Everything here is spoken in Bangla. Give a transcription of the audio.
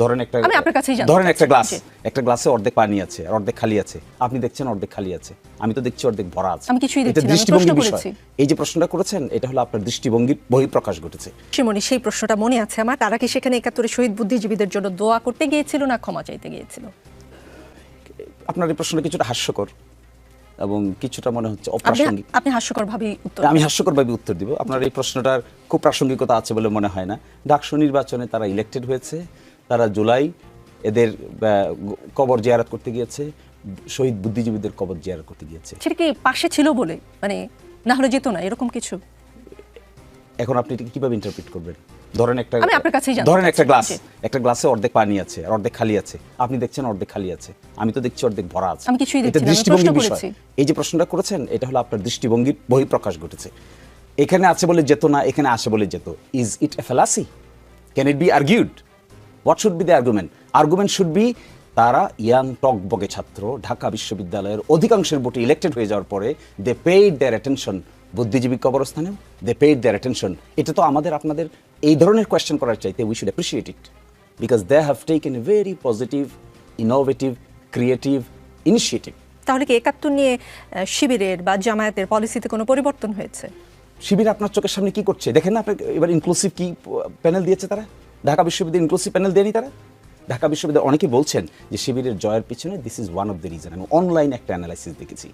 ধরেন একটা আমি আপনার কাছেই জানতে ধরেন একটা চাচ্ছি। গ্লাস, জি। একটা গ্লাসে অর্ধেক পানি আছে আর অর্ধেক খালি আছে। আপনি দেখছেন অর্ধেক খালি আছে, আমি তো দেখছি অর্ধেক ভরা আছে। আমি কিছুই এটা দেখছি না, আমি দৃষ্টিভঙ্গির প্রশ্ন বিষয়। করেছি। এই যে প্রশ্নটা করেছেন এটা হলো আপনার দৃষ্টিভঙ্গির বহিঃপ্রকাশ ঘটেছে। শিমনি, সেই প্রশ্নটা মনে আছে আমার, তারা কি সেখানে ৭১ শহীদ বুদ্ধিজীবীদের জন্য দোয়া করতে গিয়েছিল না ক্ষমা চাইতে গিয়েছিল? আপনার এই প্রশ্নটা কিছুটা হাস্যকর এবং কিছুটা মনে হচ্ছে আপনি অপ্রাসঙ্গিক। আপনি হাস্যকরভাবেই উত্তর আমি দেন। হাস্যকরভাবে উত্তর দিব। আপনার এই প্রশ্নটার খুব প্রাসঙ্গিকতা আছে বলে মনে হয় না। ডাকসু নির্বাচনে তারা ইলেক্টেড হয়েছে, তারা জুলাই এদের কবর জিয়ারত করতে গিয়েছে, শহীদ বুদ্ধিজীবীদের কবর জিয়ারত করতে গিয়েছে। সেটা কি পাশে ছিল বলে, মানে না হলে যেত না, এরকম কিছু? এখন আপনি এটাকে কিভাবে ইন্টারপ্রিট করবেন? ধরেন একটা আমি আপনার কাছেই জানতে ধরেন একটা চাচ্ছি। গ্লাস, জি। একটা গ্লাসে অর্ধেক পানি আছে আর অর্ধেক খালি আছে। আপনি দেখছেন অর্ধেক খালি আছে, আমি তো দেখছি অর্ধেক ভরা আছে। আমি কিছুই দেখছি এটা না, আমি দৃষ্টিভঙ্গির প্রশ্ন বিষয়। করেছি। এই যে প্রশ্নটা করেছেন এটা হলো আপনার দৃষ্টিভঙ্গির বহিঃপ্রকাশ ঘটেছে। এখানে আছে বলে যেত না, এখানে আসে বলে যেত। Is it a fallacy? Can it be argued? What should be the argument? Argument should be তারা ইয়াং টকবগে ছাত্র, ঢাকা বিশ্ববিদ্যালয়ের অধিকাংশের ভোটে ইলেক্টেড হয়ে যাওয়ার পরে দে পেইড দেয়ার অ্যাটেনশন বুদ্ধিজীবী কবরস্থানেও, দে পেইড দেয়ার অ্যাটেনশন। এটা তো আমাদের আপনাদের এই ধরনের কোয়েশ্চেন করার চাইতে we should appreciate it because they have taken a very positive, innovative, creative initiative. তাহলে কি ৭১ নিয়ে শিবিরের বা জামায়াতের পলিসিতে কোনো পরিবর্তন হয়েছে? শিবির আপনার চোখের সামনে কি করছে দেখেন না? আপনার এবার ইনক্লুসিভ কি প্যানেল দিয়েছে তারা? ঢাকা বিশ্ববিদ্যালয় ইনক্লুসিভ প্যানেল দেয়নি তারা? ঢাকা বিশ্ববিদ্যালয় অনেকে বলছেন যে শিবিরের জয়ের পিছনে this is one of the reason. আমি অনলাইন একটা অ্যানালাইসিস দেখেছি।